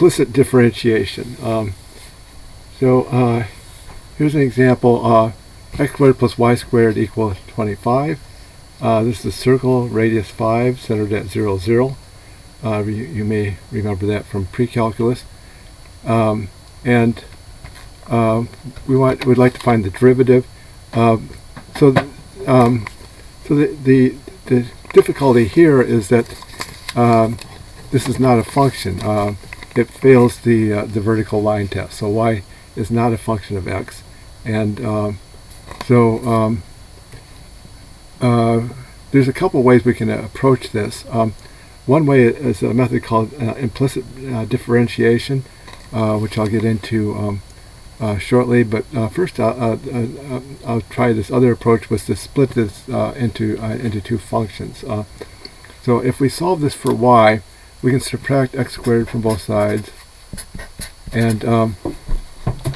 implicit differentiation. Here's an example. X squared plus y squared equals 25. This is a circle, radius 5, centered at 0, 0. You may remember that from pre-calculus. We'd like to find the derivative. The difficulty here is that this is not a function. It fails the vertical line test. So y is not a function of x, and there's a couple ways we can approach this. One way is a method called implicit differentiation, which I'll get into shortly. But first, I'll try this other approach, was to split this into two functions. So if we solve this for y, we can subtract x squared from both sides, and then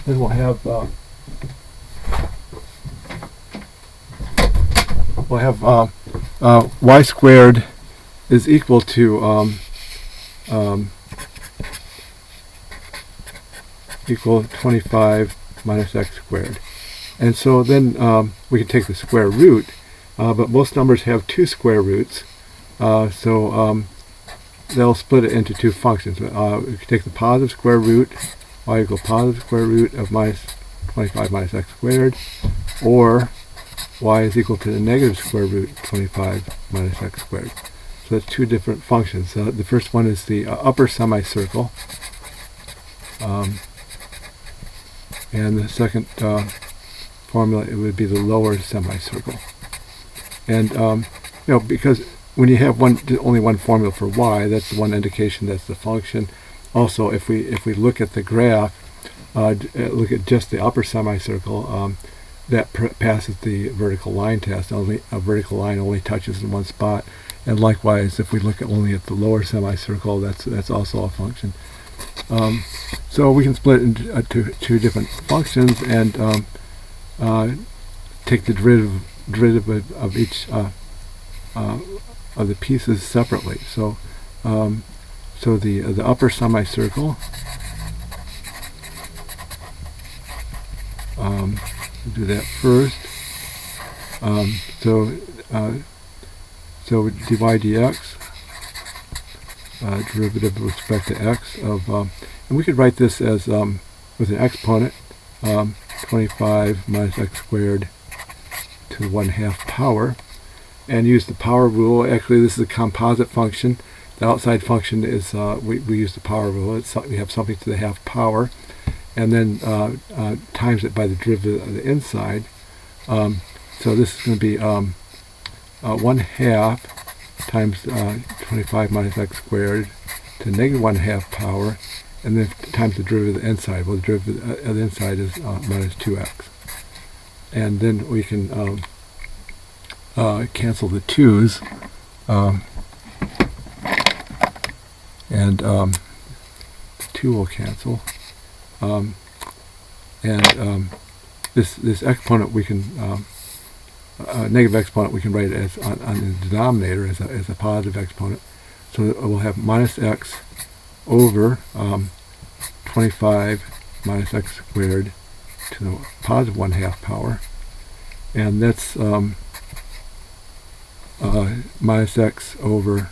we'll have y squared is equal to equal 25 minus x squared. And so then we can take the square root, but most numbers have two square roots, so they'll split it into two functions. We can take the positive square root, y equals positive square root of minus 25 minus x squared, or y is equal to the negative square root of 25 minus x squared. So that's two different functions. The first one is the upper semicircle, and the second formula, it would be the lower semicircle. And because when you have only one formula for y, that's the one indication that's the function. Also, if we look at the graph, look at just the upper semicircle, that passes the vertical line test. Only a vertical line only touches in one spot. And likewise, if we look only at the lower semicircle, that's also a function. So we can split into two different functions and take the derivative of each of the pieces separately. So the upper semicircle, do that first. So dy dx, derivative with respect to x of, and we could write this as with an exponent, 25 minus x squared to the 1/2 power, and use the power rule. Actually, this is a composite function. The outside function is we use the power rule. We have something to the 1/2 power, and then times it by the derivative of the inside. So this is going to be 1/2 times 25 minus x squared to negative 1/2 power, and then times the derivative of the inside. Well, the derivative of the inside is minus 2x. And then we can cancel the 2's, and the 2 will cancel. This exponent we can negative exponent we can write it as on the denominator as a positive exponent. So we'll have minus x over 25 minus x squared to the positive 1/2 power, and that's minus x over,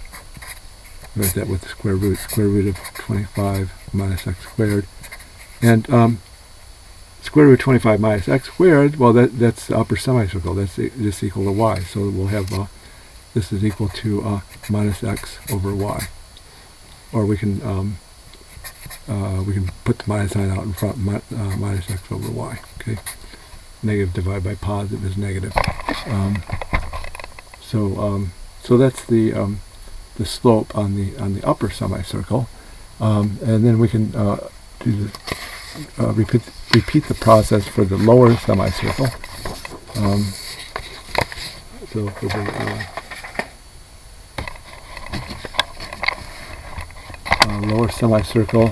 write that with the square root of 25 minus x squared, and square root of 25 minus x squared, well, that's the upper semicircle. That's just equal to y. So we'll have this is equal to minus x over y. Or we can put the minus sign out in front, minus x over y. Okay, negative divided by positive is negative. So that's the slope on the upper semicircle, and then we can do repeat the process for the lower semicircle. So for the lower semicircle,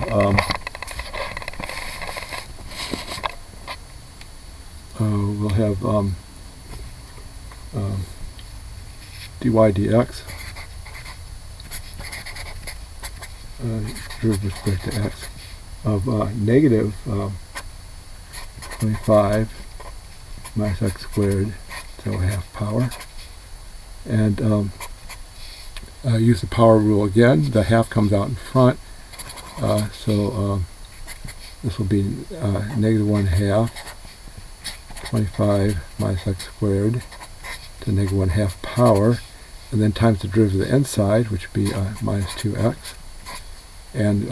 we'll have dy dx derivative with respect to x of negative 25 minus x squared to a half power. And use the power rule again. The half comes out in front. So this will be negative 1/2 25 minus x squared to negative 1/2 power, and then times the derivative of the inside, which would be minus 2x. And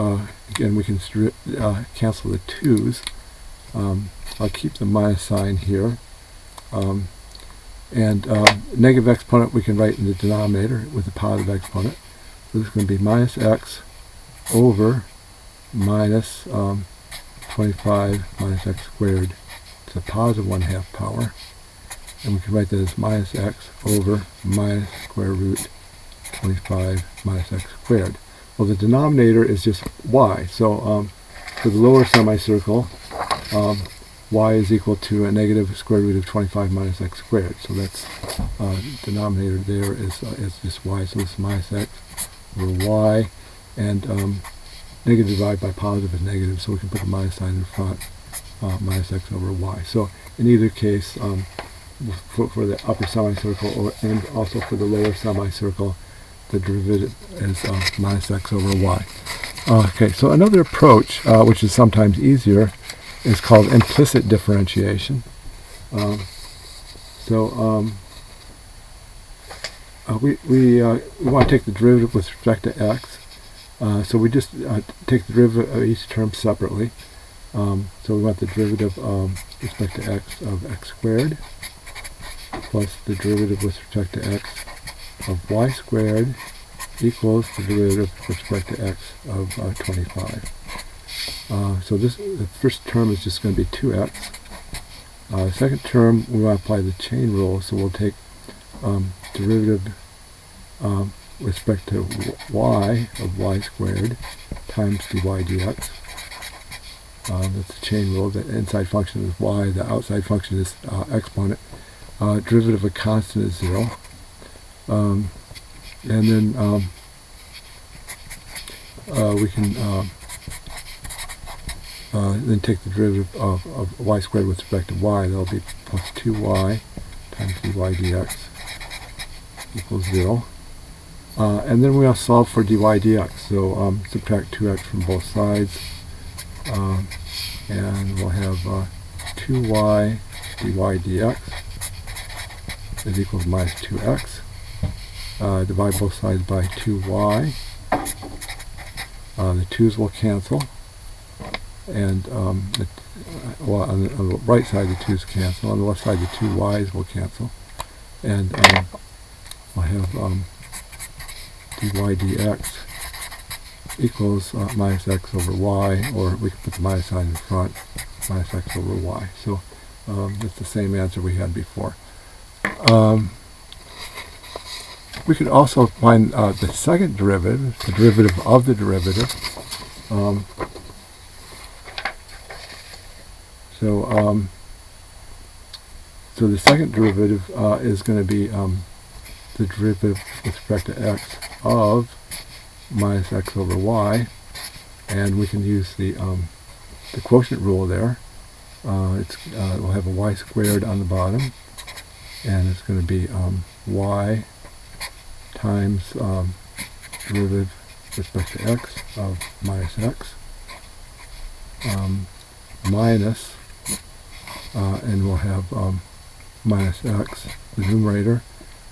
again, we can cancel the 2's. I'll keep the minus sign here. Negative exponent we can write in the denominator with the positive exponent. So this is going to be minus x over minus 25 minus x squared to the positive 1/2 power. And we can write that as minus x over minus square root 25 minus x squared. Well, the denominator is just y. So for the lower semicircle, y is equal to a negative square root of 25 minus x squared. So that's denominator there is just y. So this is minus x over y, and negative divided by positive is negative, so we can put the minus sign in front, minus x over y. So in either case, for the upper semicircle and also for the lower semicircle, the derivative is minus x over y. Okay, so another approach, which is sometimes easier, is called implicit differentiation. We want to take the derivative with respect to x. So we just take the derivative of each term separately. So we want the derivative with respect to x of x squared plus the derivative with respect to x of y squared equals the derivative with respect to x of 25. So the first term is just going to be 2x. The second term, we want to apply the chain rule, so we'll take derivative with respect to y of y squared times dy dx. That's the chain rule. The inside function is y, the outside function is exponent. Derivative of a constant is 0. And then we can then take the derivative of y squared with respect to y. That'll be plus 2y times dy dx equals 0. And then we will solve for dy dx. So subtract 2x from both sides. And we'll have 2y dy dx is equal to minus 2x. Divide both sides by 2y. The 2's will cancel. And on the right side the 2's cancel. On the left side the 2 y's will cancel. And we'll have dy dx equals minus x over y, or we can put the minus sign in front, minus x over y. So it's the same answer we had before. We could also find the second derivative, the derivative of the derivative. So the second derivative is going to be the derivative with respect to x of minus x over y, and we can use the quotient rule there. We'll have a y squared on the bottom, and it's going to be y times derivative with respect to x of minus x minus, and we'll have minus x, the numerator,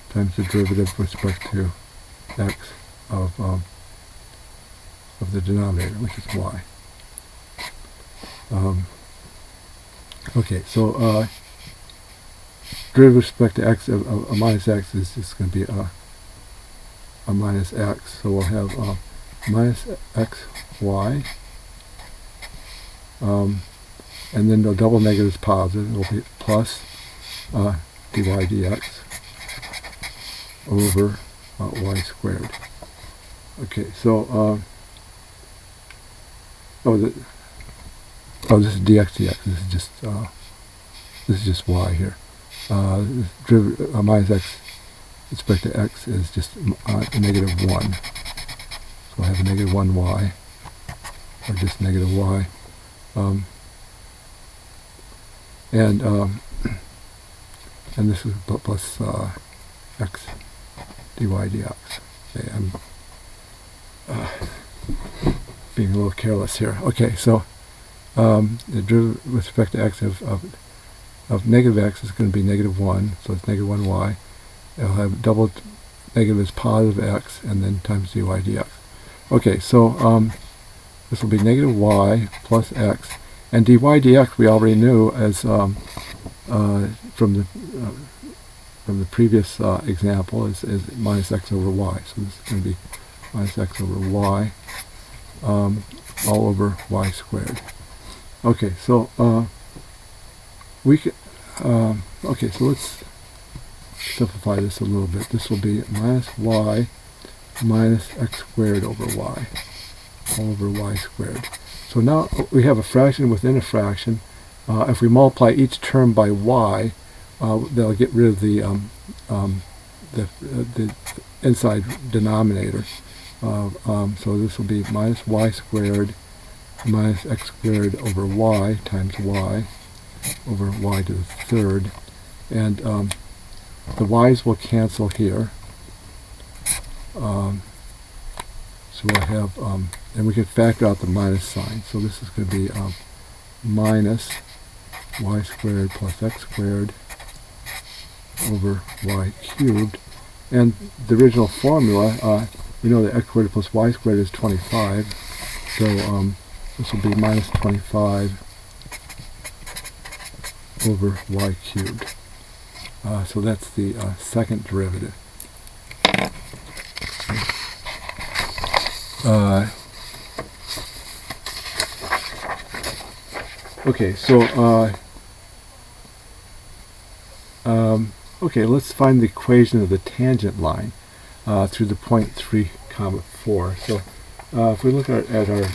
times the derivative with respect to x of the denominator, which is y. Okay, so derivative with respect to x of minus x is just going to be a minus x, so we'll have minus xy, and then the double negative is positive. It will be plus dy dx over y squared. Okay, so this is dx dx. This is just y here. Minus x with respect to x is just a negative 1. So I have a negative 1y or just negative y. And this is plus x dy dx. Okay, I'm being a little careless here. Okay, so the derivative with respect to x of negative x is going to be negative 1, so it's negative 1y. It'll have double negative is positive x, and then times dy dx. Okay, so this will be negative y plus x, and dy dx we already knew as from the previous example is minus x over y. So this is going to be minus x over y all over y squared. Okay, so we can. Okay, so let's simplify this a little bit. This will be minus y minus x squared over y, all over y squared. So now we have a fraction within a fraction. If we multiply each term by y, they'll get rid of the inside denominator. So this will be minus y squared minus x squared over y times y over y to the third. And the y's will cancel here. So we'll have, and we can factor out the minus sign. So this is going to be minus y squared plus x squared over y cubed. And the original formula, we know that x squared plus y squared is 25. So this will be minus 25 over y cubed. So that's the second derivative. Okay, so okay, let's find the equation of the tangent line through the point 3, 4. So if we look at our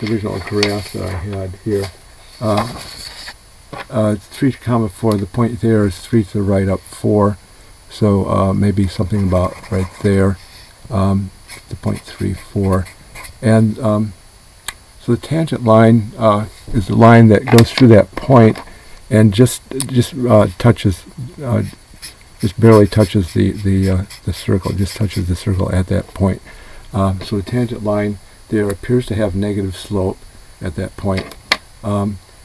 original graph that I had here, 3, 4, the point there is 3 to the right up 4, so maybe something about right there, the point 3, 4. And so the tangent line is the line that goes through that point and just touches, just barely touches the circle, just touches the circle at that point. So the tangent line there appears to have negative slope at that point.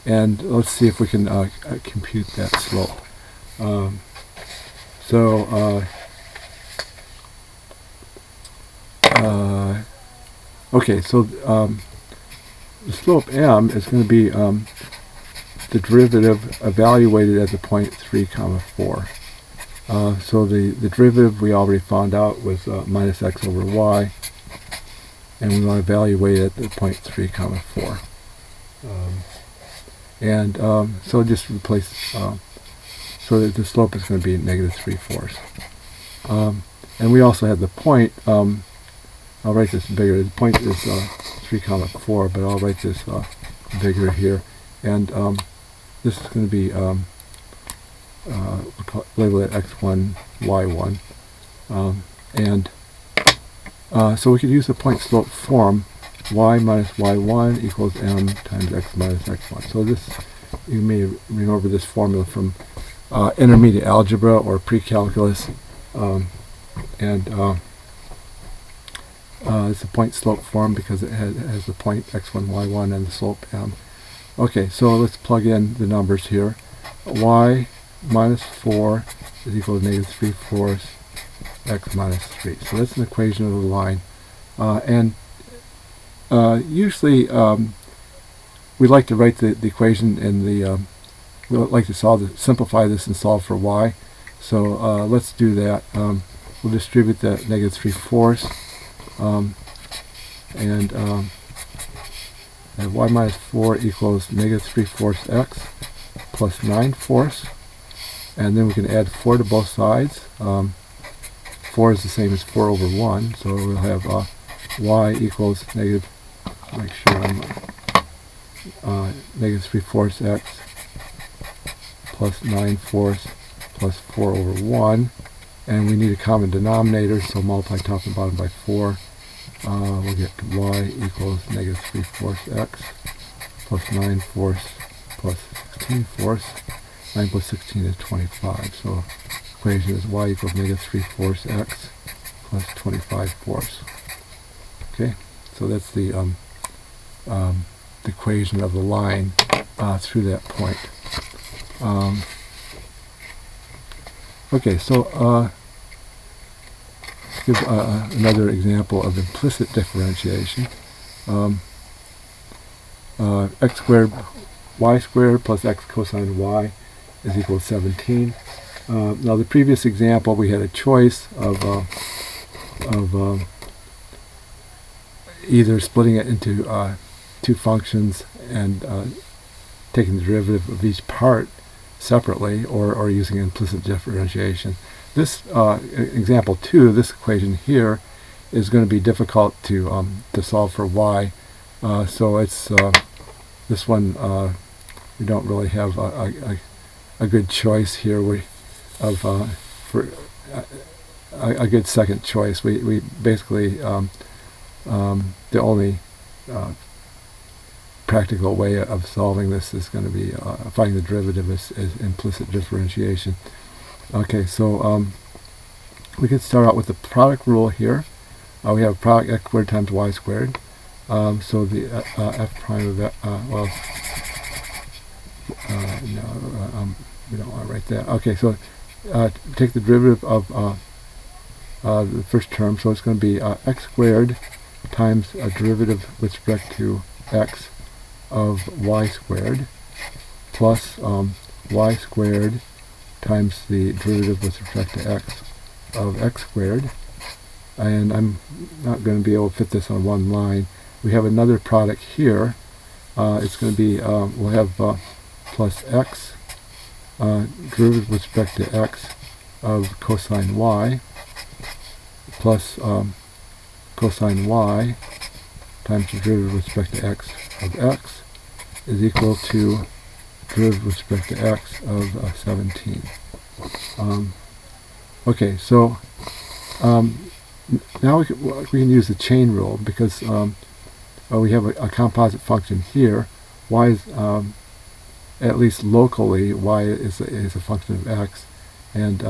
And let's see if we can compute that slope. Okay, so the slope m is going to be the derivative evaluated at the point 3, 4. So the derivative we already found out was minus x over y, and we want to evaluate it at the point 3, 4. So just replace, so that the slope is going to be negative 3/4. And we also have the point, I'll write this bigger, the point is 3, 4, but I'll write this bigger here. And this is going to be label it x1, y1. So we could use the point slope form. Y minus y1 equals m times x minus x1. So this, you may remember this formula from intermediate algebra or pre-calculus. It's a point slope form because it has the point x1, y1 and the slope m. Okay, so let's plug in the numbers here. Y minus 4 is equal to negative 3/4 x minus 3. So that's an equation of the line. Usually we like to write the equation in the, we like to simplify this and solve for y. So let's do that. We'll distribute the negative 3/4 and y minus 4 equals negative 3/4 x plus 9/4, and then we can add 4 to both sides. 4 is the same as 4 over 1, so we'll have y equals negative, make sure I'm negative 3/4 x plus 9/4 plus 4 over 1, and we need a common denominator, so multiply top and bottom by 4, we'll get y equals negative 3/4 x plus 9/4 plus 16/4. 9 plus 16 is 25. So equation is y equals negative 3/4 x plus 25/4. Okay, so that's the equation of the line through that point. Okay, so let's give another example of implicit differentiation. X squared y squared plus x cosine y is equal to 17. Now the previous example we had a choice of either splitting it into two functions and taking the derivative of each part separately, or using implicit differentiation. This example 2, this equation here, is going to be difficult to solve for y. So it's this one we don't really have a good choice here. For a good second choice. We basically the only practical way of solving this is going to be finding the derivative is implicit differentiation. Okay, so we can start out with the product rule here. We have product x squared times y squared. So the f prime of that, we don't want to write that. Okay, so take the derivative of the first term, so it's going to be x squared times a derivative with respect to x of y squared plus y squared times the derivative with respect to x of x squared. And I'm not going to be able to fit this on one line. We have another product here. It's going to be, we'll have plus x derivative with respect to x of cosine y plus cosine y times the derivative with respect to x of x is equal to derivative with respect to x of 17. Okay, so now we can use the chain rule, because we have a composite function here. Y is, at least locally, y is a function of x, and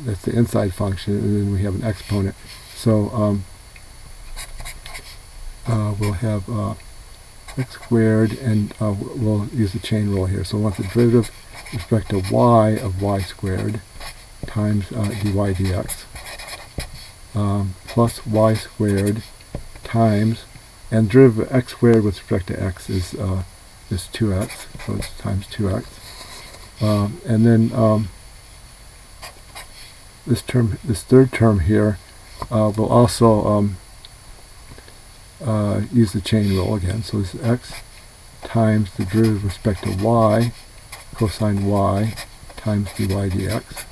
that's the inside function, and then we have an exponent. So we'll have x squared, and we'll use the chain rule here. So we want the derivative with respect to y of y squared times dy dx plus y squared times, and derivative of x squared with respect to x is 2x, so it's times 2x. And then this third term here, we'll also use the chain rule again. So this is x times the derivative with respect to y cosine y times dy dx.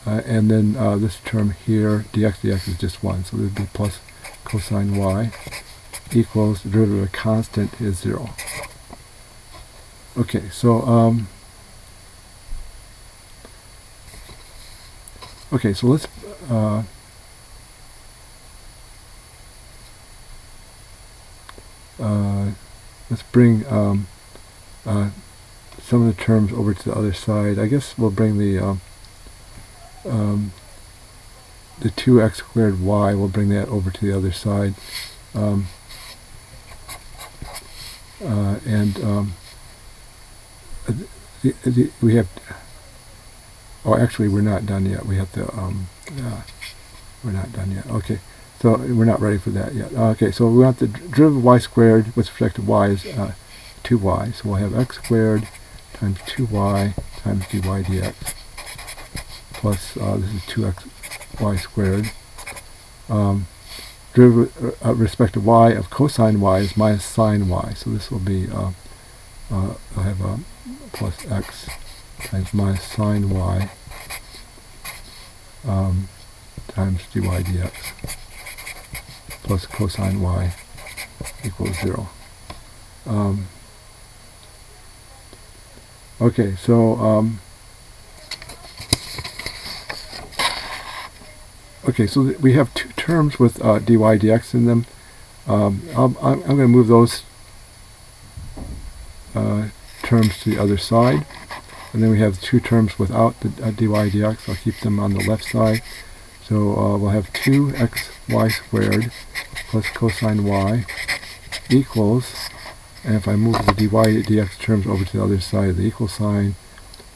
And then this term here, dx is just 1, so it would be plus cosine y equals the derivative of a constant is 0. Okay, so let's bring some of the terms over to the other side. I guess we'll bring the 2x squared y, we'll bring that over to the other side. We have, actually we're not done yet. We have to, we're not done yet. Okay, so we're not ready for that yet. Okay, so we want the derivative of y squared with respect to y is 2y. So we'll have x squared times 2y times dy dx plus, this is 2xy squared. Derivative with respect to y of cosine y is minus sine y. So this will be, I'll have plus x times minus sine y times dy dx plus cosine y equals 0. Okay, so Okay, so we have two terms with dy dx in them. I'm going to move those terms to the other side. And then we have two terms without the dy dx. I'll keep them on the left side. So we'll have 2xy squared plus cosine y equals, and if I move the dy dx terms over to the other side of the equal sign,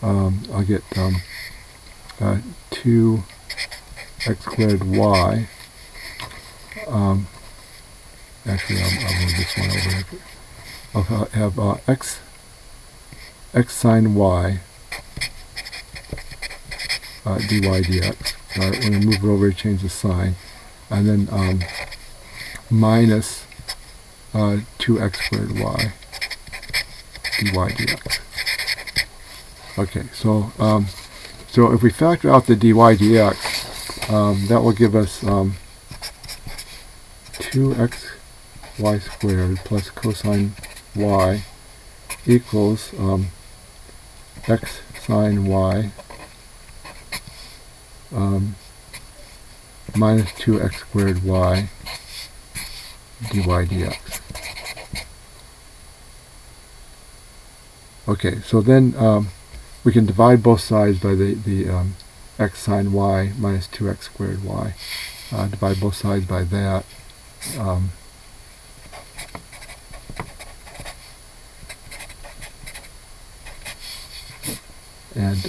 I'll get 2x squared y. Actually, I'll move this one over. I'll have x sine y dy dx. When I move it over, change the sign, and then minus 2x squared y dy dx. Okay, so so if we factor out the dy dx, that will give us 2xy squared plus cosine y equals x sine y minus 2x squared y dy dx. Okay, so then we can divide both sides by the x sine y minus 2x squared y. Divide both sides by that. And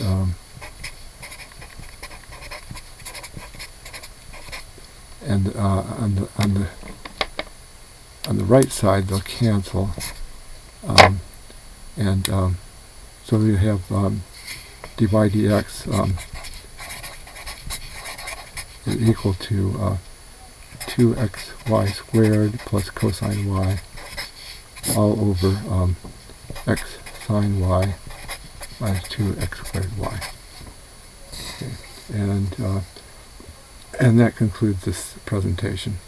on the right side they'll cancel, so we have dy dx is equal to 2xy squared plus cosine y all over x sine y minus 2x squared y. Okay. And that concludes this presentation.